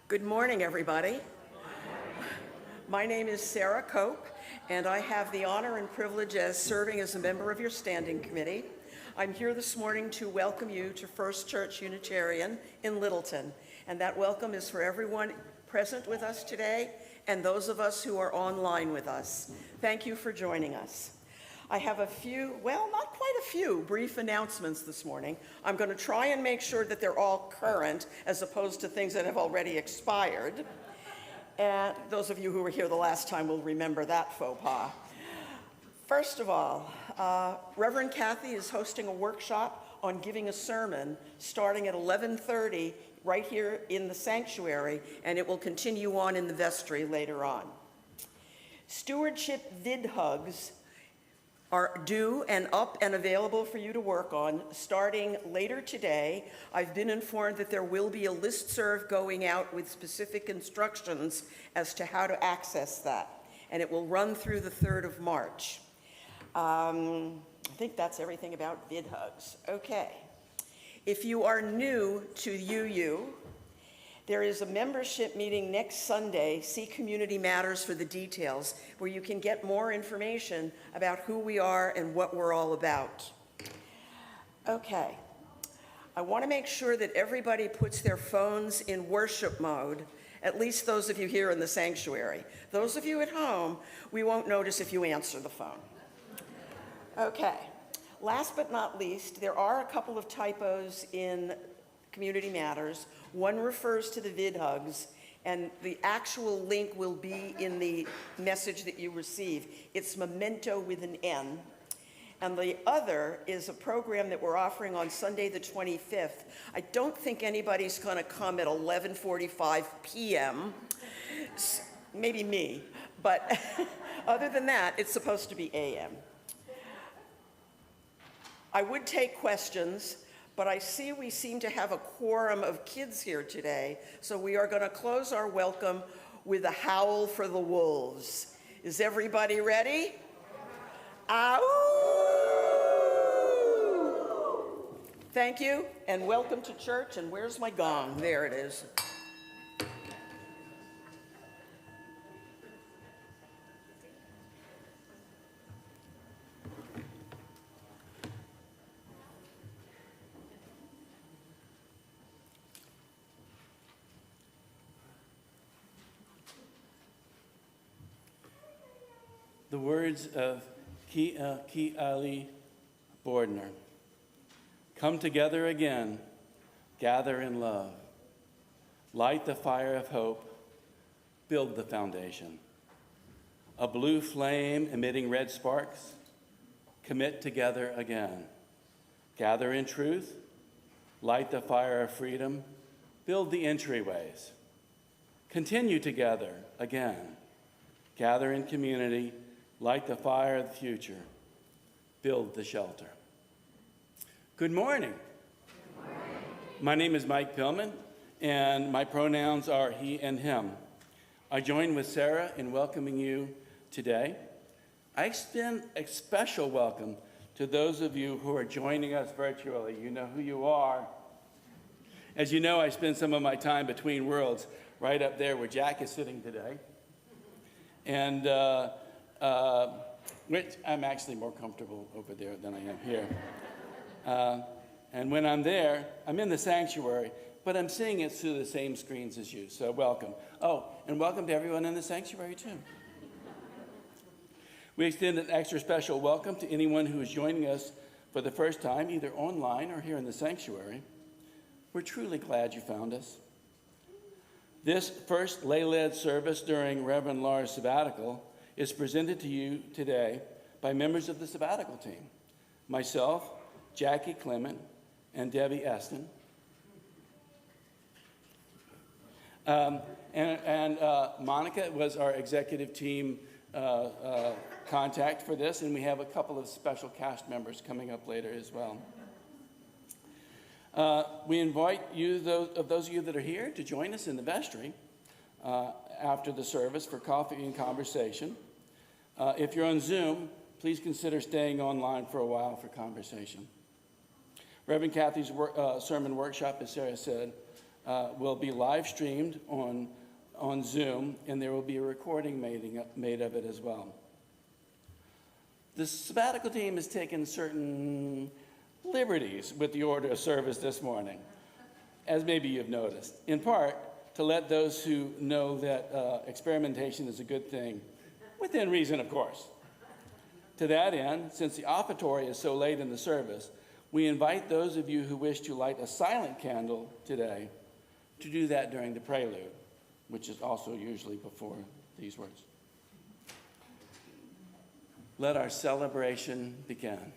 Good morning, everybody. My name is Sara, and I have the honor and privilege as serving as a member of your standing committee. I'm here this morning to welcome you to First Church Unitarian in Littleton, and that welcome is for everyone present with us today and those of us who are online with us. Thank you for joining us. I have a few, well, not quite a few, brief announcements this morning. I'm going to try and make sure that they're all current as opposed to things that have already expired. And those of you who were here the last time will remember that faux pas. First of all, Reverend Kathy is hosting a workshop on giving a sermon starting at 11:30 right here in the sanctuary, and it will continue on in the vestry later on. Stewardship vid hugs are due and up and available for you to work on starting later today. I've been informed that there will be a listserv going out with specific instructions as to how to access that, and it will run through the 3rd of March. I think that's everything about vid hugs. Okay. If you are new to UU, there is a membership meeting next Sunday, See Community Matters for the details, where you can get more information about who we are and what we're all about. Okay, I want to make sure that everybody puts their phones in worship mode, at least those of you here in the sanctuary. Those of you at home, we won't notice if you answer the phone. Okay, last but not least, there are a couple of typos in Community Matters. One refers to the vid hugs, and the actual link will be in the message that you receive. It's Memento with an N. And the other is a program that we're offering on Sunday the 25th. I don't think anybody's going to come at 11:45 p.m. Maybe me, but other than that, it's supposed to be a.m. I would take questions, but I see we seem to have a quorum of kids here today, so we are going to close our welcome with a howl for the wolves. Is everybody ready? Ow! Thank you, and welcome to church. And where's my gong? There it is. The words of Ki Ali Bordner. Come together again, gather in love. Light the fire of hope, build the foundation. A blue flame emitting red sparks, commit together again. Gather in truth, light the fire of freedom, build the entryways. Continue together again, gather in community, light the fire of the future, build the shelter. Good morning. Good morning. My name is Mike Pilman, and my pronouns are he and him. I join with Sara in welcoming you today. I extend a special welcome to those of you who are joining us virtually. You know who you are. As you know, I spend some of my time between worlds, right up there where Jack is sitting today. And which I'm actually more comfortable over there than I am here. And when I'm there, I'm in the sanctuary, but I'm seeing it through the same screens as you, so welcome. Oh, and welcome to everyone in the sanctuary too. We extend an extra special welcome to anyone who is joining us for the first time, either online or here in the sanctuary. We're truly glad you found us. This first lay-led service during Reverend Laura's sabbatical is presented to you today by members of the sabbatical team, myself, Jackie Clement, and Debbie Eston. Monica was our executive team contact for this, and we have a couple of special cast members coming up later as well. We invite you, those of you that are here, to join us in the vestry after the service for coffee and conversation. If you're on Zoom, please consider staying online for a while for conversation. Reverend Kathy's sermon workshop, as Sara said, will be live streamed on Zoom, and there will be a recording made of it as well. The sabbatical team has taken certain liberties with the order of service this morning, as maybe you've noticed, in part to let those who know that experimentation is a good thing, within reason, of course. To that end, since the offertory is so late in the service, we invite those of you who wish to light a silent candle today to do that during the prelude, which is also usually before these words. Let our celebration begin.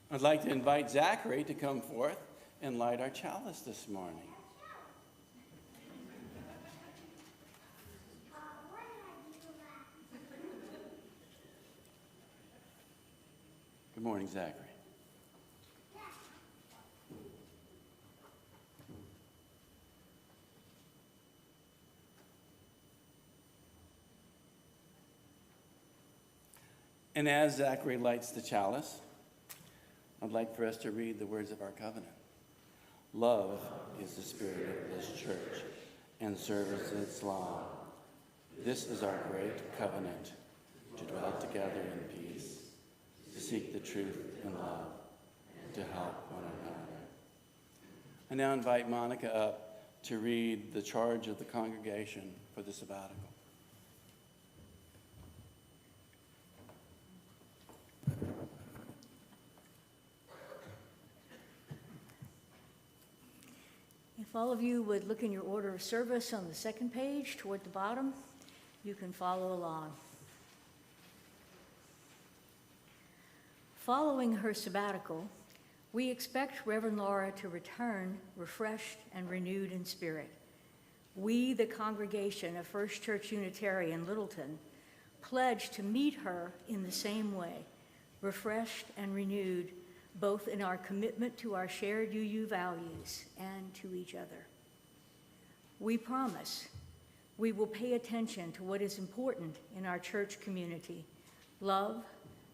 I'd like to invite Zachary to come forth and light our chalice this morning. Good morning, Zachary. And as Zachary lights the chalice, I'd like for us to read the words of our covenant. Love is the spirit of this church, and service its law. This is our great covenant, to dwell together in peace, to seek the truth in love, to help one another. I now invite Monica up to read the charge of the congregation for the sabbatical. If all of you would look in your order of service on the second page toward the bottom, you can follow along. Following her sabbatical, we expect Reverend Laura to return refreshed and renewed in spirit. We, the congregation of First Church Unitarian, Littleton, pledge to meet her in the same way, refreshed and renewed, both in our commitment to our shared UU values and to each other. We promise we will pay attention to what is important in our church community: love,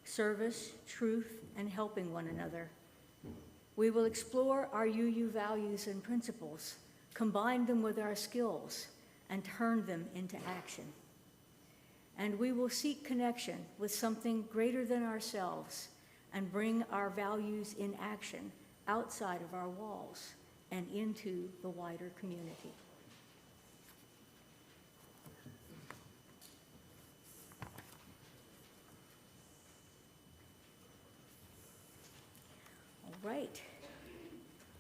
service, truth, and helping one another. We will explore our UU values and principles, combine them with our skills, and turn them into action. And we will seek connection with something greater than ourselves and bring our values in action outside of our walls and into the wider community. All right.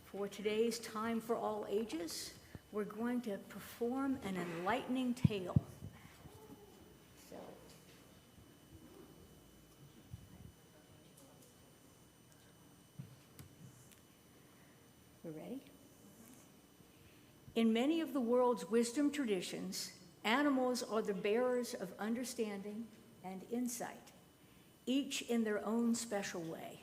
For today's Time for All Ages, we're going to perform an enlightening tale. So, we're ready? In many of the world's wisdom traditions, animals are the bearers of understanding and insight, each in their own special way.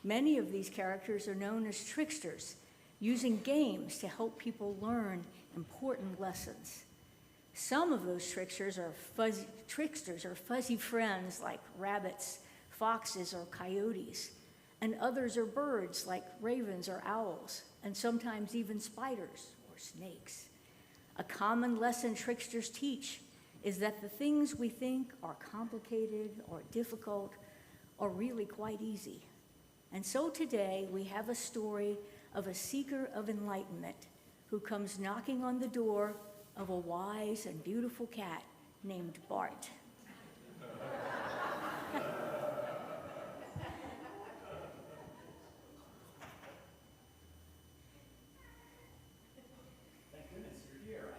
Many of these characters are known as tricksters, using games to help people learn important lessons. Some of those tricksters are fuzzy friends like rabbits, foxes, or coyotes, and others are birds like ravens or owls, and sometimes even spiders or snakes. A common lesson tricksters teach is that the things we think are complicated or difficult are really quite easy. And so today we have a story of a seeker of enlightenment who comes knocking on the door of a wise and beautiful cat named Bart. Thank goodness you're here.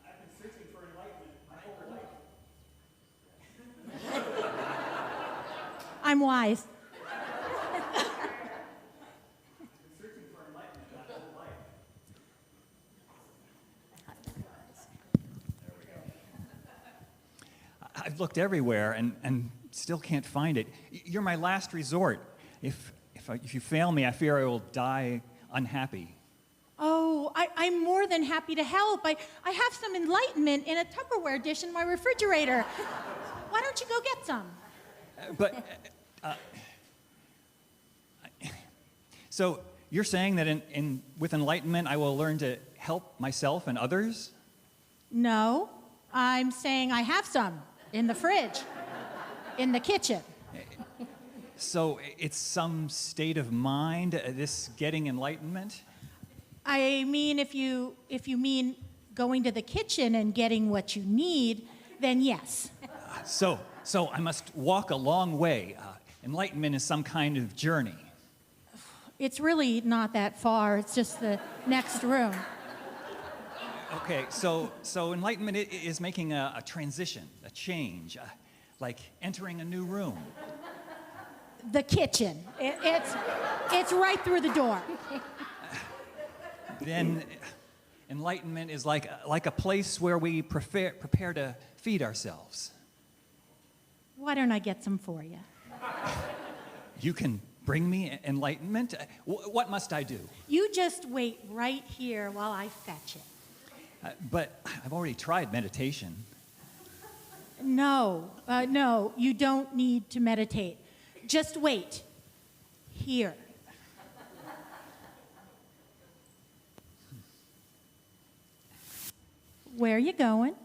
I've been searching for enlightenment my whole life. I'm wise. I've looked everywhere and still can't find it. You're my last resort. If you fail me, I fear I will die unhappy. Oh, I'm more than happy to help. I have some enlightenment in a Tupperware dish in my refrigerator. Why don't you go get some? So you're saying that with enlightenment I will learn to help myself and others? No, I'm saying I have some in the fridge, in the kitchen. So it's some state of mind, this getting enlightenment? I mean, if you mean going to the kitchen and getting what you need, then yes. So I must walk a long way. Enlightenment is some kind of journey. It's really not that far. It's just the next room. Okay, so enlightenment is making a transition, a change, like entering a new room. The kitchen. It's right through the door. Then enlightenment is like a place where we prepare to feed ourselves. Why don't I get some for you? You can bring me enlightenment? What must I do? You just wait right here while I fetch it. But I've already tried meditation. No, you don't need to meditate. Just wait. Here. Where are you going?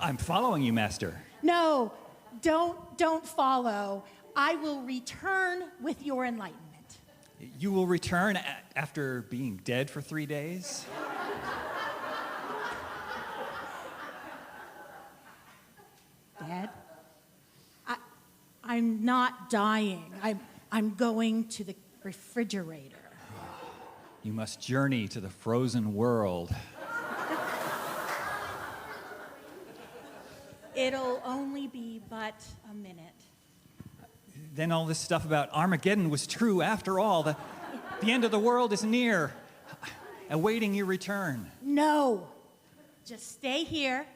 I'm following you, Master. No, don't follow. I will return with your enlightenment. You will return after being dead for 3 days? Dad? I'm not dying. I'm going to the refrigerator. You must journey to the frozen world. It'll only be but a minute. Then all this stuff about Armageddon was true after all. The end of the world is near, awaiting your return. No. Just stay here,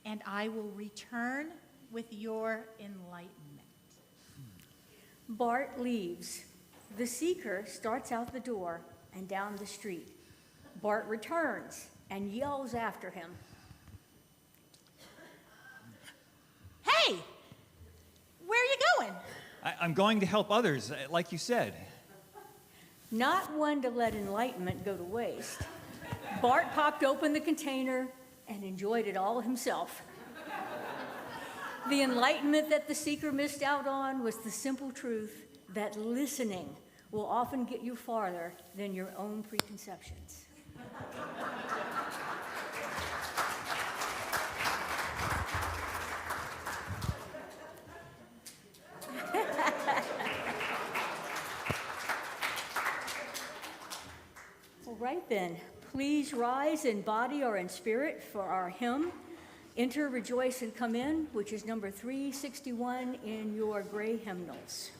and I will return with your enlightenment. Bart leaves. The seeker starts out the door and down the street. Bart returns and yells after him. Hey, where are you going? I'm going to help others, like you said. Not one to let enlightenment go to waste. Bart popped open the container and enjoyed it all himself. The enlightenment that the seeker missed out on was the simple truth that listening will often get you farther than your own preconceptions. All right then, please rise in body or in spirit for our hymn, Enter, Rejoice, and Come In, which is number 361 in your gray hymnals.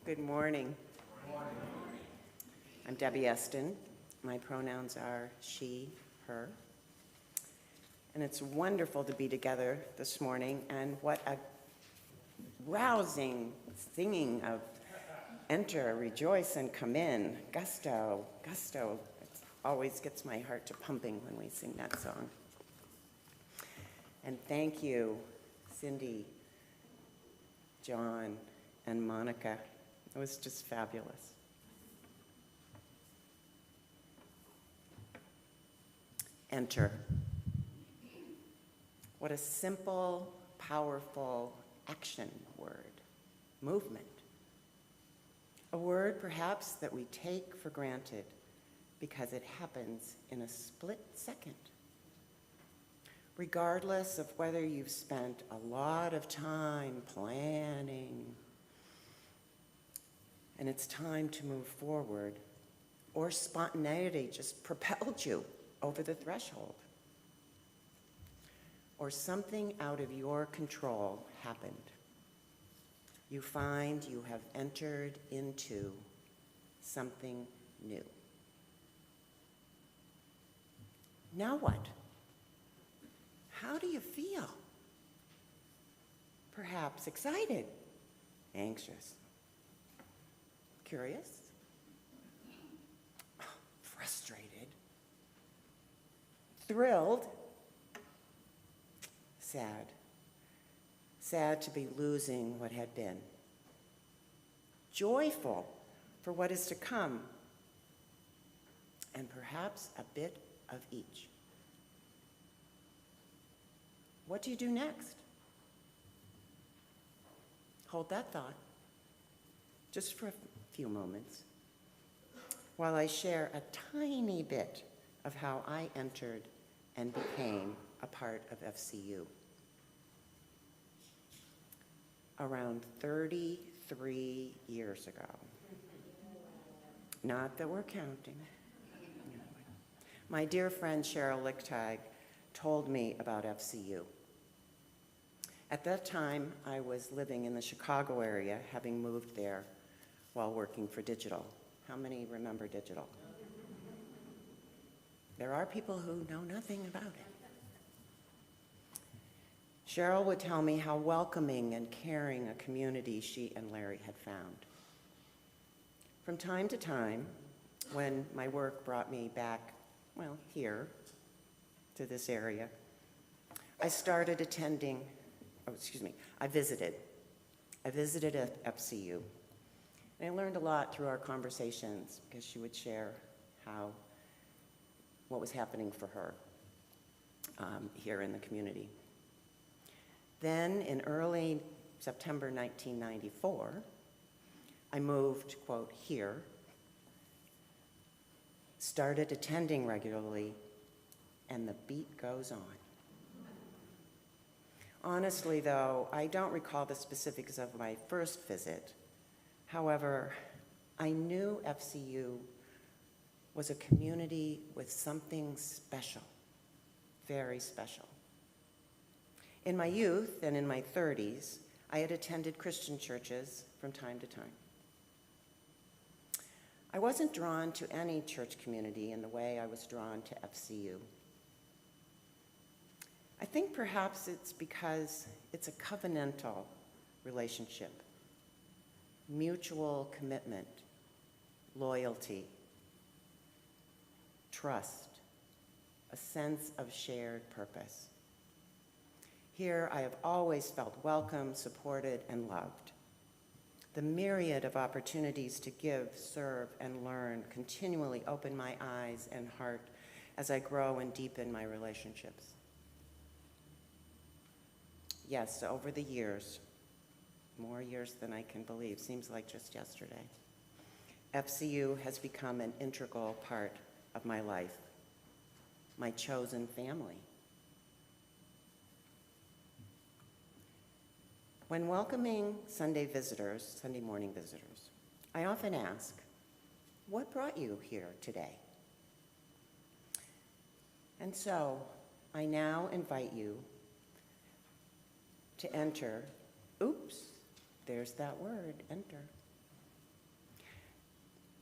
Good morning. I'm Debbie Eston. My pronouns are she, her. And it's wonderful to be together this morning, and what a rousing singing of enter, rejoice, and come in. Gusto, gusto. It always gets my heart to pumping when we sing that song. And thank you, Cindy, John, and Monica. It was just fabulous. Enter. What a simple, powerful action word. Movement. A word perhaps that we take for granted because it happens in a split second. Regardless of whether you've spent a lot of time planning and it's time to move forward, or spontaneity just propelled you over the threshold, or something out of your control happened. You find you have entered into something new. Now what? How do you feel? Perhaps excited, anxious, curious, frustrated, thrilled, sad. Sad to be losing what had been. Joyful for what is to come, and perhaps a bit of each. What do you do next? Hold that thought just for a few moments while I share a tiny bit of how I entered and became a part of FCU. Around 33 years ago. Not that we're counting. My dear friend Sara Lichtag told me about FCU. At that time, I was living in the Chicago area, having moved there while working for Digital. How many remember Digital? There are people who know nothing about it. Cheryl would tell me how welcoming and caring a community she and Larry had found. From time to time, when my work brought me back, well, here, to this area, I started attending, I visited at FCU. And I learned a lot through our conversations because she would share what was happening for her here in the community. Then in early September 1994, I moved, quote, here, started attending regularly, and the beat goes on. Honestly, though, I don't recall the specifics of my first visit. However, I knew FCU was a community with something special, very special. In my youth and in my 30s, I had attended Christian churches from time to time. I wasn't drawn to any church community in the way I was drawn to FCU. I think perhaps it's because it's a covenantal relationship, mutual commitment, loyalty, trust, a sense of shared purpose. Here, I have always felt welcome, supported, and loved. The myriad of opportunities to give, serve, and learn continually open my eyes and heart as I grow and deepen my relationships. Yes, over the years, more years than I can believe, seems like just yesterday, FCU has become an integral part of my life, my chosen family. When welcoming Sunday morning visitors, I often ask, what brought you here today? And so I now invite you to enter, there's that word, enter,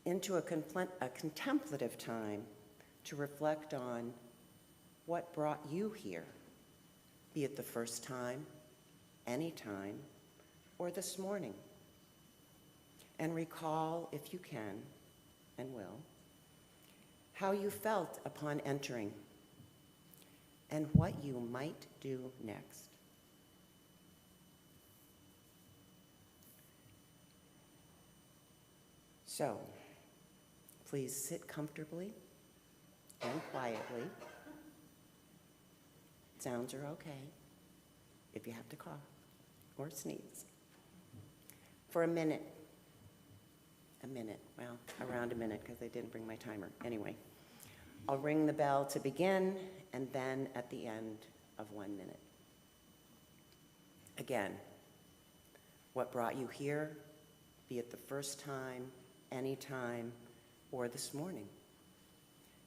into a contemplative time to reflect on what brought you here, be it the first time, any time, or this morning. And recall, if you can and will, how you felt upon entering and what you might do next. So, please sit comfortably and quietly. Sounds are okay if you have to cough or sneeze. For a minute, well, around a minute because I didn't bring my timer. Anyway, I'll ring the bell to begin and then at the end of 1 minute. Again, what brought you here, be it the first time, any time, or this morning.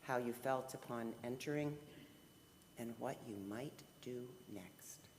How you felt upon entering and what you might do next.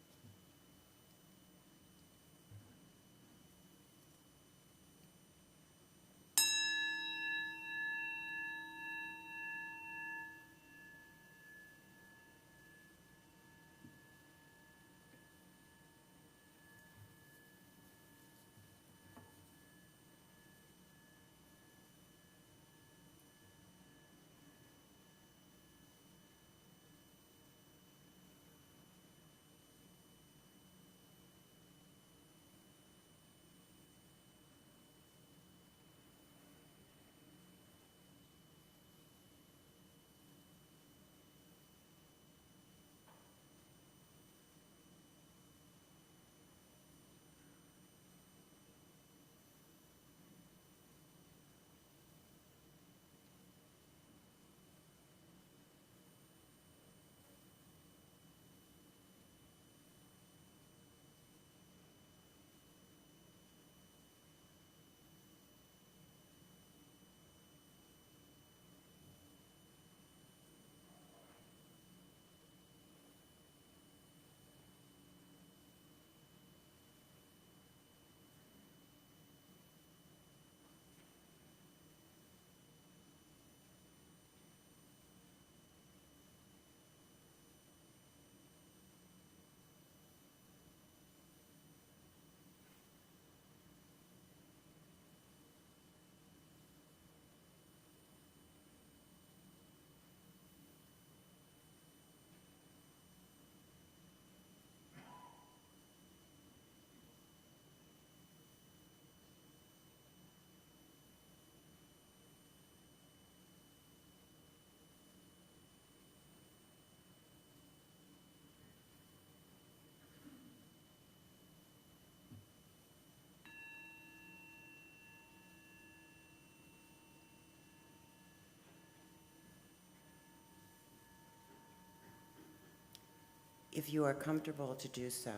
If you are comfortable to do so,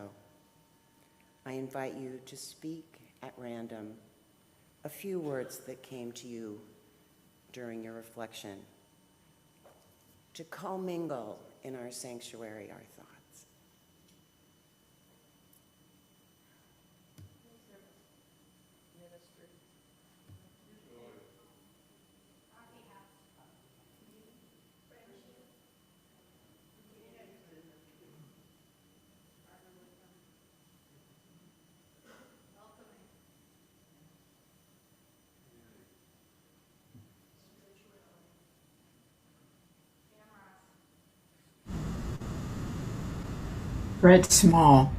I invite you to speak at random a few words that came to you during your reflection, to commingle in our sanctuary our thoughts. Fred Small.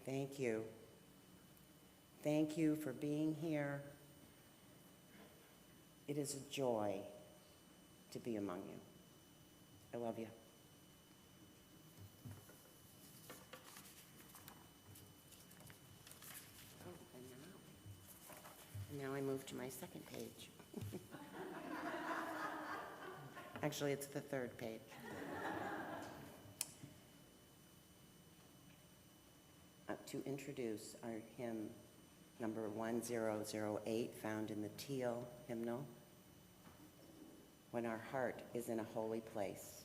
Thank you. Thank you for being here. It is a joy to be among you. I love you. Oh, and now I move to my second page. Actually, it's the third page. To introduce our hymn number 1008, found in the teal hymnal, When Our Heart is in a Holy Place.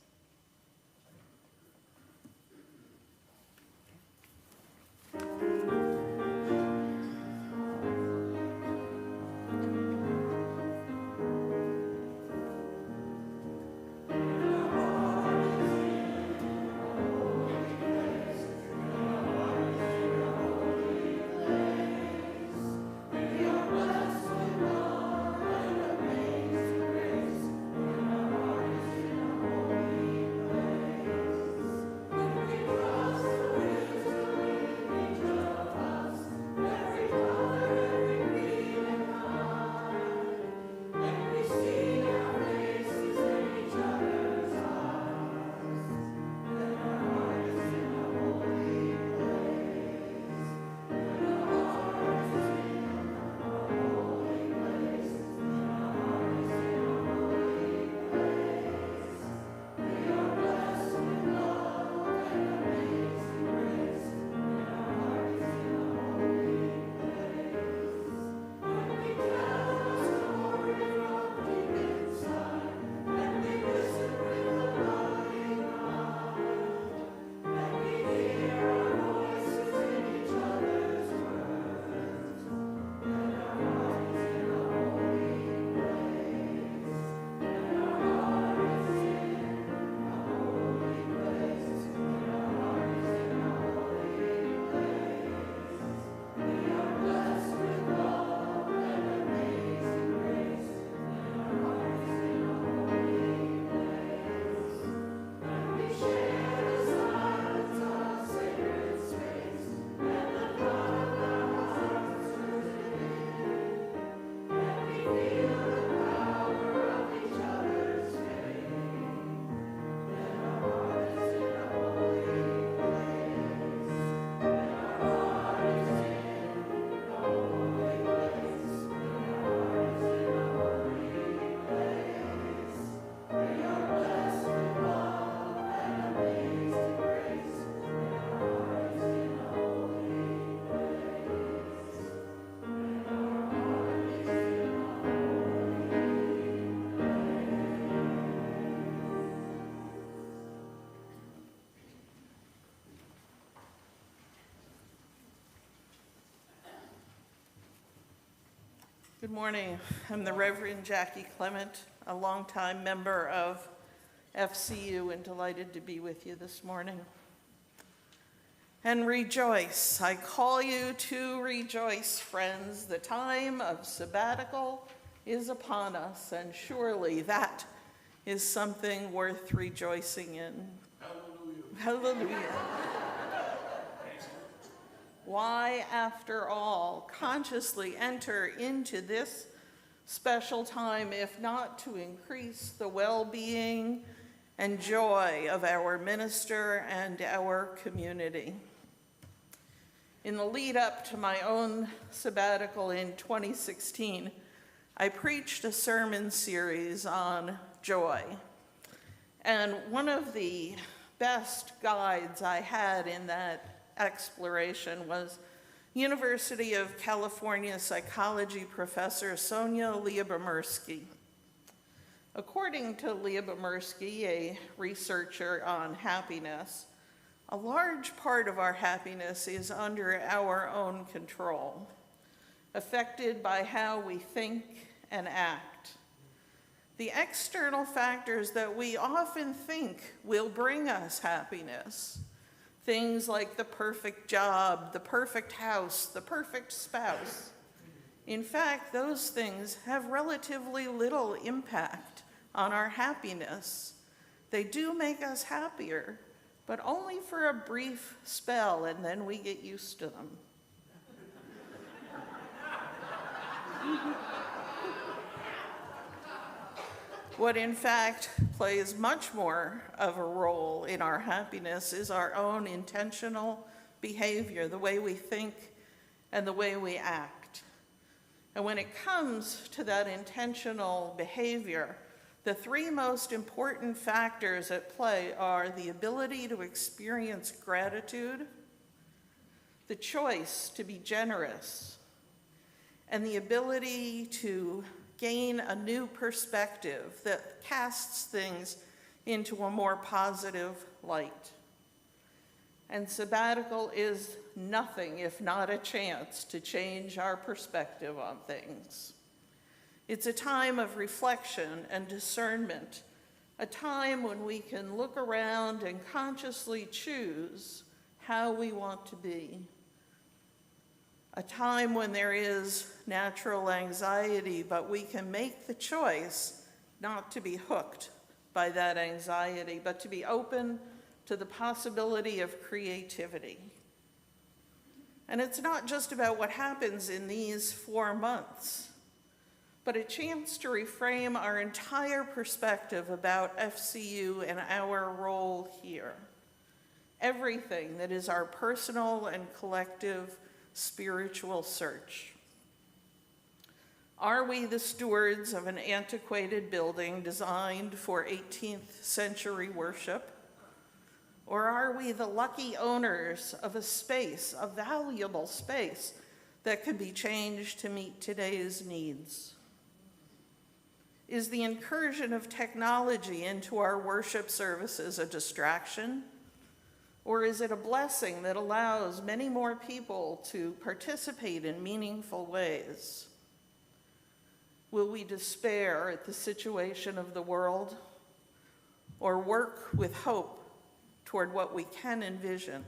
Good morning. I'm the Reverend Jackie Clement, a longtime member of FCU, and delighted to be with you this morning. and rejoice. I call you to rejoice, friends. The time of sabbatical is upon us, and surely that is something worth rejoicing in. Hallelujah. Hallelujah. Why, after all, consciously enter into this special time if not to increase the well-being and joy of our minister and our community? In the lead up to my own sabbatical in 2016, I preached a sermon series on joy. And one of the best guides I had in that exploration was University of California psychology professor Sonia Lyubomirsky. According to Lyubomirsky, a researcher on happiness, a large part of our happiness is under our own control, affected by how we think and act. The external factors that we often think will bring us happiness, things like the perfect job, the perfect house, the perfect spouse, in fact, those things have relatively little impact on our happiness. They do make us happier, but only for a brief spell, and then we get used to them. What in fact plays much more of a role in our happiness is our own intentional behavior, the way we think and the way we act. And when it comes to that intentional behavior, the three most important factors at play are the ability to experience gratitude, the choice to be generous, and the ability to gain a new perspective that casts things into a more positive light. And sabbatical is nothing if not a chance to change our perspective on things. It's a time of reflection and discernment, a time when we can look around and consciously choose how we want to be. A time when there is natural anxiety, but we can make the choice not to be hooked by that anxiety, but to be open to the possibility of creativity. And it's not just about what happens in these 4 months, but a chance to reframe our entire perspective about FCU and our role here. Everything that is our personal and collective spiritual search. Are we the stewards of an antiquated building designed for 18th century worship? Or are we the lucky owners of a space, a valuable space, that can be changed to meet today's needs? Is the incursion of technology into our worship services a distraction? Or is it a blessing that allows many more people to participate in meaningful ways? Will we despair at the situation of the world, or work with hope toward what we can envision?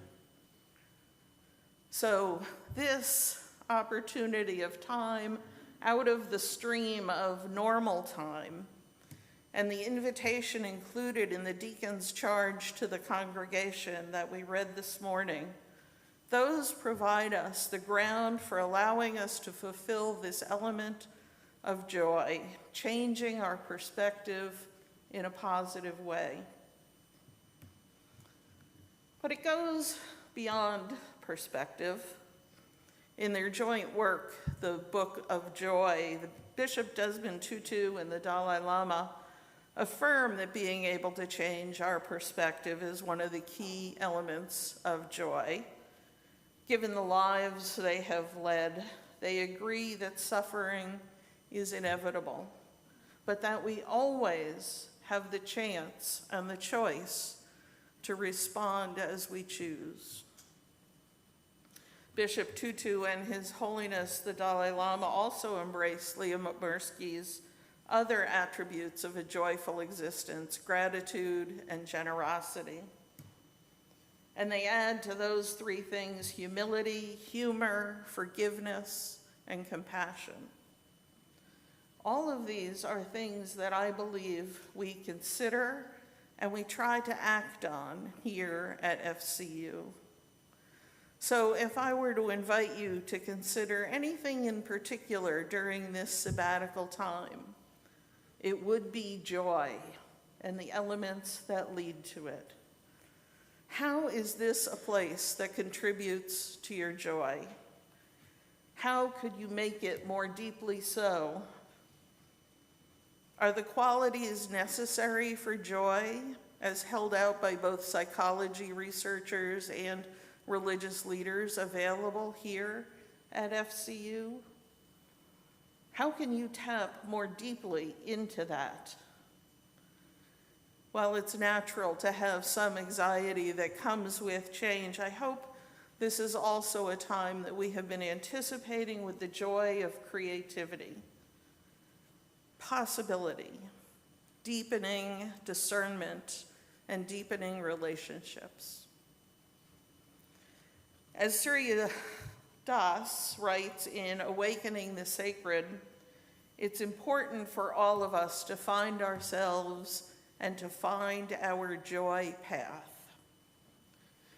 So this opportunity of time out of the stream of normal time, and the invitation included in the deacon's charge to the congregation that we read this morning, those provide us the ground for allowing us to fulfill this element of joy, changing our perspective in a positive way. But it goes beyond perspective. In their joint work, the Book of Joy, Bishop Desmond Tutu and the Dalai Lama affirm that being able to change our perspective is one of the key elements of joy. Given the lives they have led, they agree that suffering is inevitable, but that we always have the chance and the choice to respond as we choose. Bishop Tutu and His Holiness the Dalai Lama also embrace Lyubomirsky's other attributes of a joyful existence, gratitude and generosity. And they add to those three things humility, humor, forgiveness, and compassion. All of these are things that I believe we consider and we try to act on here at FCU. So if I were to invite you to consider anything in particular during this sabbatical time, it would be joy and the elements that lead to it. How is this a place that contributes to your joy? How could you make it more deeply so? Are the qualities necessary for joy, as held out by both psychology researchers and religious leaders, available here at FCU? How can you tap more deeply into that? While it's natural to have some anxiety that comes with change, I hope this is also a time that we have been anticipating with the joy of creativity, possibility, deepening discernment, and deepening relationships. As Surya Das writes in Awakening the Sacred, it's important for all of us to find ourselves and to find our joy path.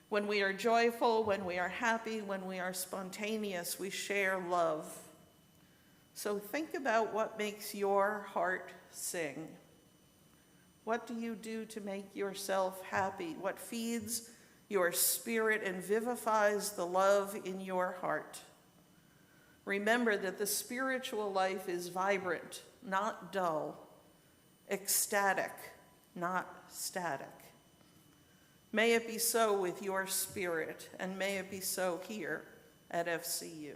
When we are joyful, when we are happy, when we are spontaneous, we share love. So think about what makes your heart sing. What do you do to make yourself happy? What feeds your spirit and vivifies the love in your heart? Remember that the spiritual life is vibrant, not dull, ecstatic, not static. May it be so with your spirit, and may it be so here at FCU.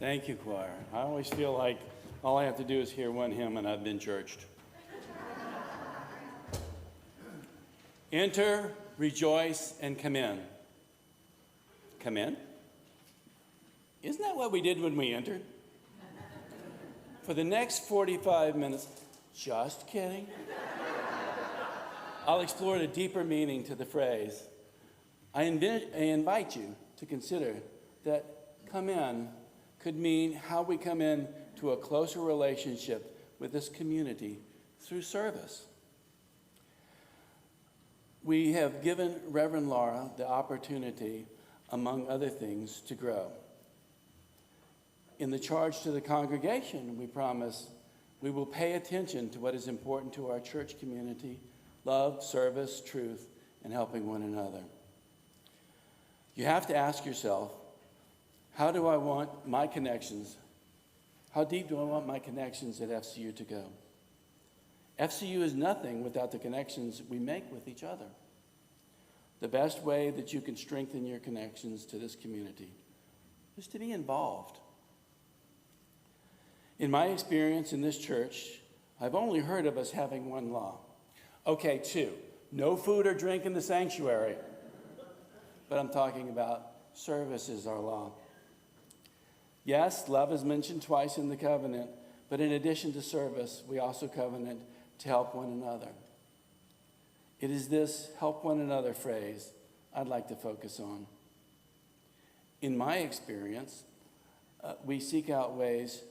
Thank you, choir. I always feel like all I have to do is hear one hymn and I've been churched. Enter, rejoice, and come in. Come in? Isn't that what we did when we entered? For the next 45 minutes, just kidding. I'll explore the deeper meaning to the phrase. I invite you to consider that come in could mean how we come in to a closer relationship with this community through service. We have given Reverend Laura the opportunity, among other things, to grow. In the charge to the congregation, we promise we will pay attention to what is important to our church community: love, service, truth, and helping one another. You have to ask yourself, how do I want my connections? How deep do I want my connections at FCU to go? FCU is nothing without the connections we make with each other. The best way that you can strengthen your connections to this community is to be involved. In my experience in this church, I've only heard of us having one law. Okay, two, no food or drink in the sanctuary. But I'm talking about service is our law. Yes, love is mentioned twice in the covenant, but in addition to service, we also covenant to help one another. It is this help one another phrase I'd like to focus on. In my experience, we seek out ways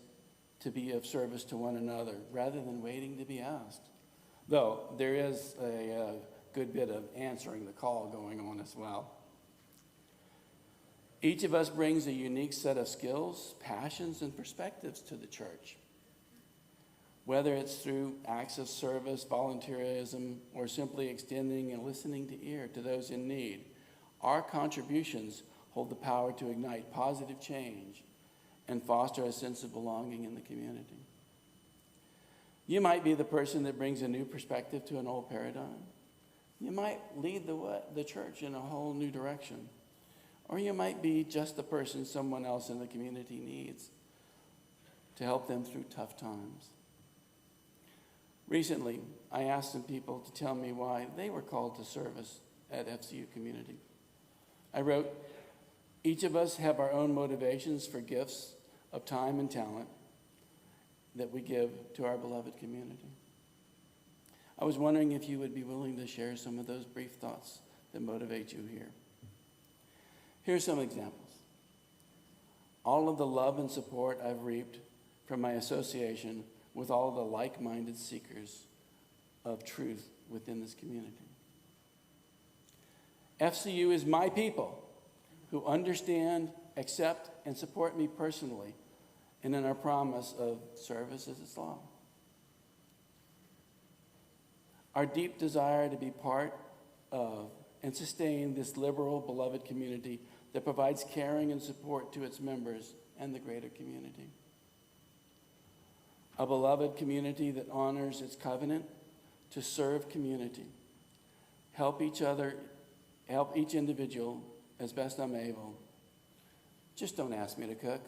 to be of service to one another rather than waiting to be asked. Though there is a good bit of answering the call going on as well. Each of us brings a unique set of skills, passions, and perspectives to the church. Whether it's through acts of service, volunteerism, or simply extending a listening ear to those in need, our contributions hold the power to ignite positive change and foster a sense of belonging in the community. You might be the person that brings a new perspective to an old paradigm. You might lead the church in a whole new direction. Or you might be just the person someone else in the community needs to help them through tough times. Recently, I asked some people to tell me why they were called to service at FCU Community. I wrote, each of us have our own motivations for gifts of time and talent that we give to our beloved community. I was wondering if you would be willing to share some of those brief thoughts that motivate you here. Here's some examples. All of the love and support I've reaped from my association with all the like-minded seekers of truth within this community. FCU is my people who understand, accept, and support me personally and in our promise of service as its law. Our deep desire to be part of and sustain this liberal, beloved community that provides caring and support to its members and the greater community. A beloved community that honors its covenant to serve community, help each other, help each individual as best I'm able. Just don't ask me to cook.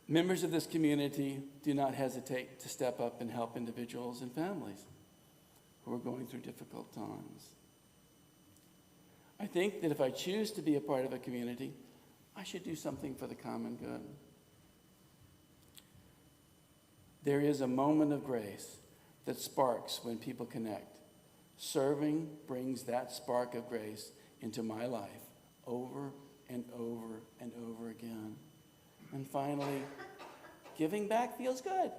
Members of this community do not hesitate to step up and help individuals and families who are going through difficult times. I think that if I choose to be a part of a community, I should do something for the common good. There is a moment of grace that sparks when people connect. Serving brings that spark of grace into my life over and over and over again. And finally, giving back feels good.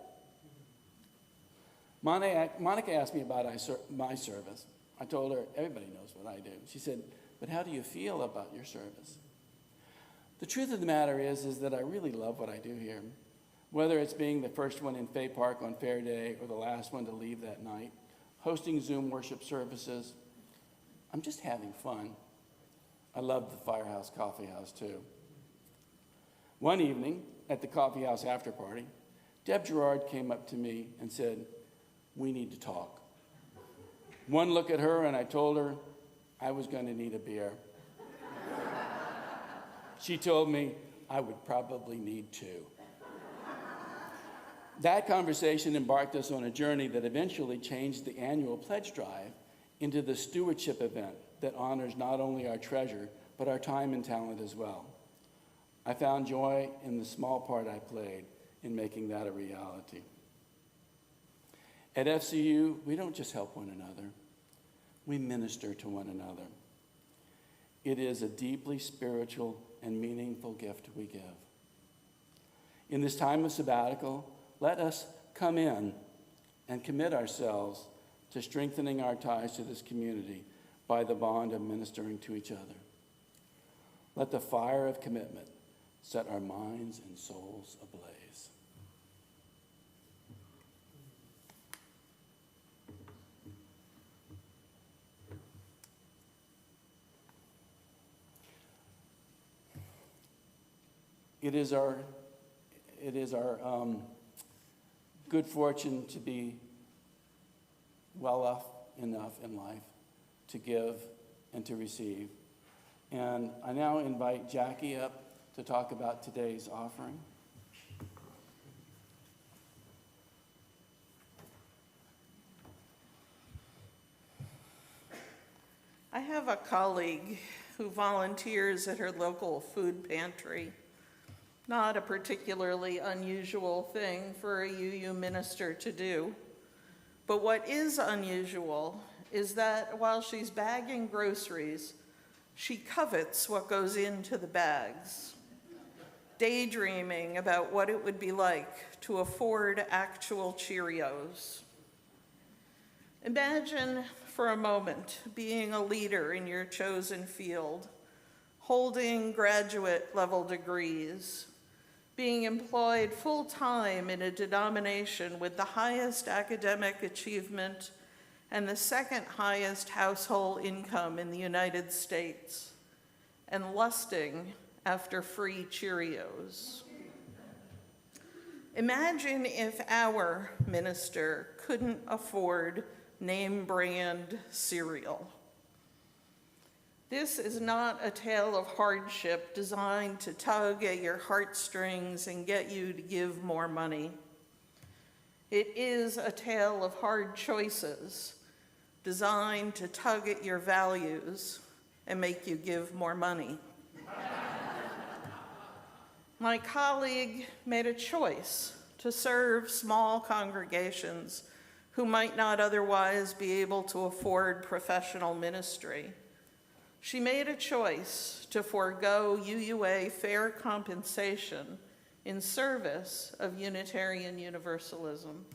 Monica asked me about my service. I told her, everybody knows what I do. She said, but how do you feel about your service? The truth of the matter is that I really love what I do here. Whether it's being the first one in Fay Park on Fair Day or the last one to leave that night, hosting Zoom worship services, I'm just having fun. I love the Firehouse Coffee House too. One evening at the coffee house after party, Deb Gerard came up to me and said, we need to talk. One look at her and I told her I was going to need a beer. She told me I would probably need 2. That conversation embarked us on a journey that eventually changed the annual pledge drive into the stewardship event that honors not only our treasure, but our time and talent as well. I found joy in the small part I played in making that a reality. At FCU, we don't just help one another, we minister to one another. It is a deeply spiritual and meaningful gift we give. In this time of sabbatical, let us come in and commit ourselves to strengthening our ties to this community by the bond of ministering to each other. Let the fire of commitment set our minds and souls ablaze. It is our good fortune to be well off enough in life to give and to receive. And I now invite Jackie up to talk about today's offering. I have a colleague who volunteers at her local food pantry. Not a particularly unusual thing for a UU minister to do. But what is unusual is that while she's bagging groceries, she covets what goes into the bags, daydreaming about what it would be like to afford actual Cheerios. Imagine for a moment being a leader in your chosen field, holding graduate-level degrees, being employed full-time in a denomination with the highest academic achievement and the second highest household income in the United States, and lusting after free Cheerios. Imagine if our minister couldn't afford name-brand cereal. This is not a tale of hardship designed to tug at your heartstrings and get you to give more money. It is a tale of hard choices designed to tug at your values and make you give more money. My colleague made a choice to serve small congregations who might not otherwise be able to afford professional ministry. She made a choice to forego UUA fair compensation in service of Unitarian Universalism.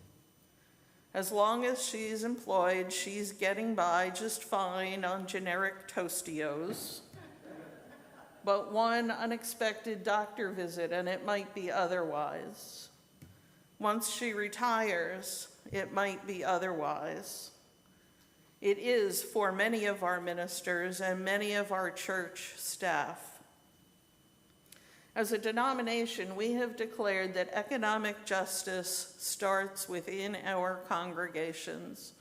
As long as she's employed, she's getting by just fine on generic Tostios. But one unexpected doctor visit, and it might be otherwise. Once she retires, it might be otherwise. It is for many of our ministers and many of our church staff. As a denomination, we have declared that economic justice starts within our congregations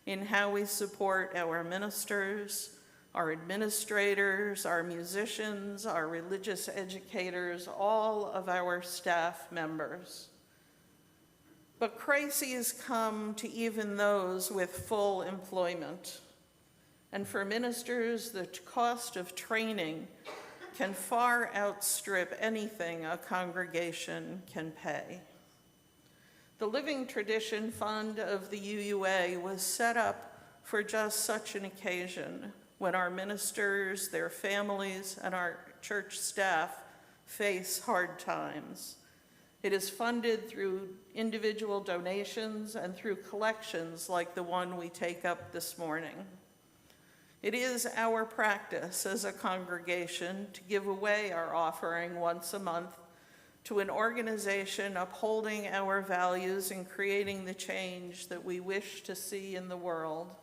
in how we support our ministers, our administrators, our musicians, our religious educators, all of our staff members. But crises come to even those with full employment. And for ministers, the cost of training can far outstrip anything a congregation can pay. The Living Tradition Fund of the UUA was set up for just such an occasion when our ministers, their families, and our church staff face hard times. It is funded through individual donations and through collections like the one we take up this morning. It is our practice as a congregation to give away our offering once a month to an organization upholding our values and creating the change that we wish to see in the world.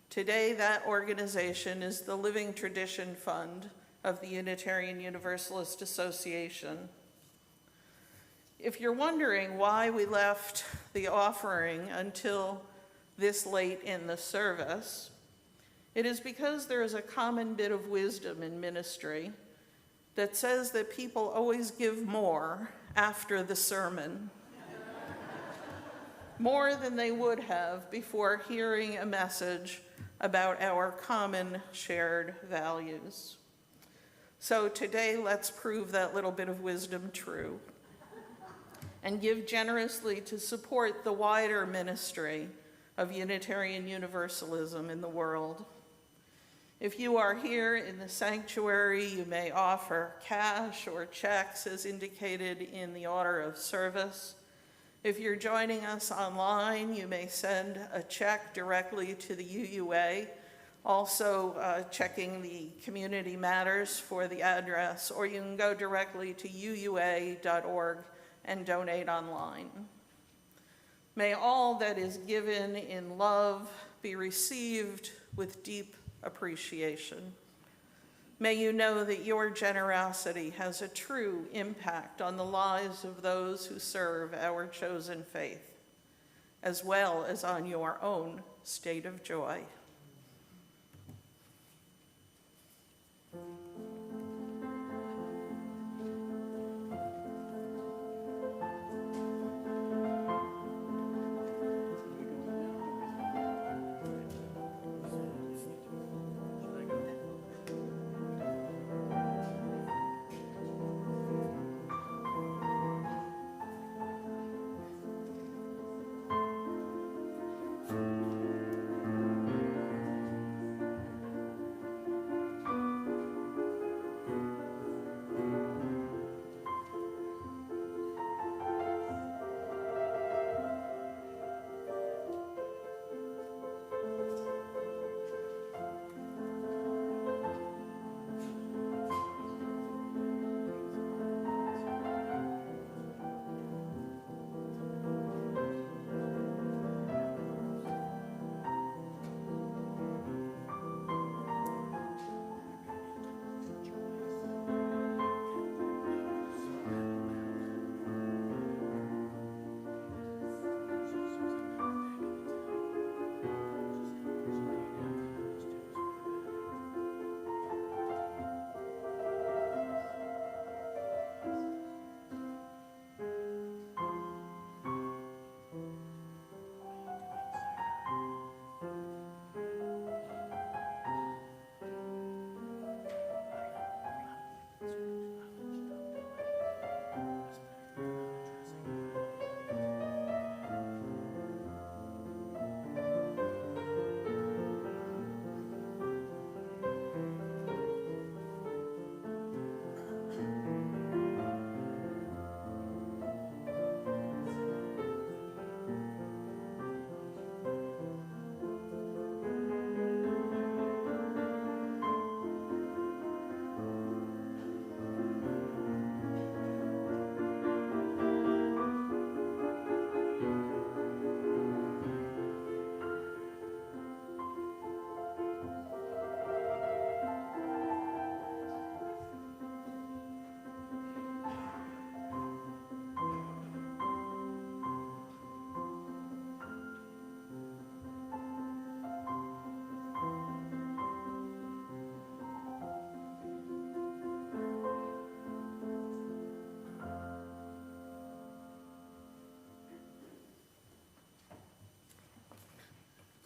Today, that organization is the Living Tradition Fund of the Unitarian Universalist Association. If you're wondering why we left the offering until this late in the service, it is because there is a common bit of wisdom in ministry, that says that people always give more after the sermon, more than they would have before hearing a message about our common shared values. So today, let's prove that little bit of wisdom true and give generously to support the wider ministry of Unitarian Universalism in the world. If you are here in the sanctuary, you may offer cash or checks as indicated in the order of service. If you're joining us online, you may send a check directly to the UUA, also checking the Community Matters for the address, or you can go directly to uua.org and donate online. May all that is given in love be received with deep appreciation. May you know that your generosity has a true impact on the lives of those who serve our chosen faith, as well as on your own state of joy.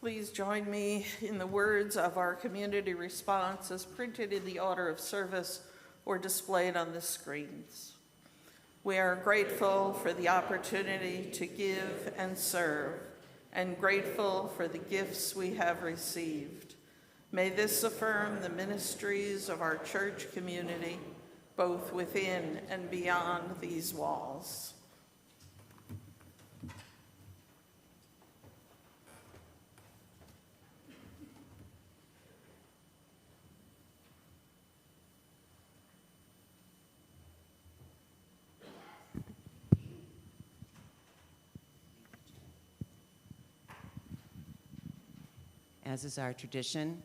Please join me in the words of our community response as printed in the order of service or displayed on the screens. We are grateful for the opportunity to give and serve, and grateful for the gifts we have received. May this affirm the ministries of our church community, both within and beyond these walls. As is our tradition,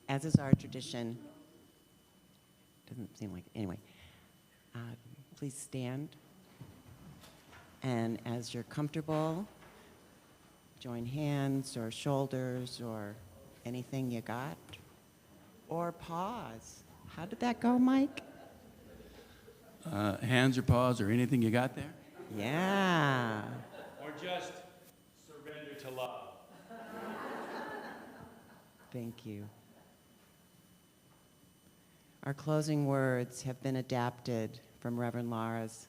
as is our tradition, doesn't seem like, anyway, please stand. And as you're comfortable, join hands or shoulders or anything you got, or pause. How did that go, Mike? Hands or paws or anything you got there? Yeah. Or just surrender to love. Thank you. Our closing words have been adapted from Reverend Lara's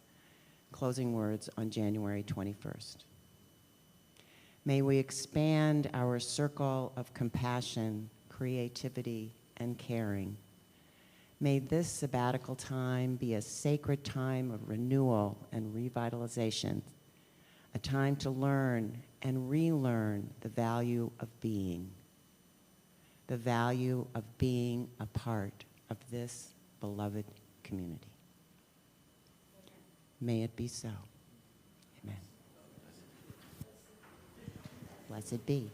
closing words on January 21st. May we expand our circle of compassion, creativity, and caring. May this sabbatical time be a sacred time of renewal and revitalization, a time to learn and relearn the value of being a part of this beloved community. May it be so. Amen. Blessed be.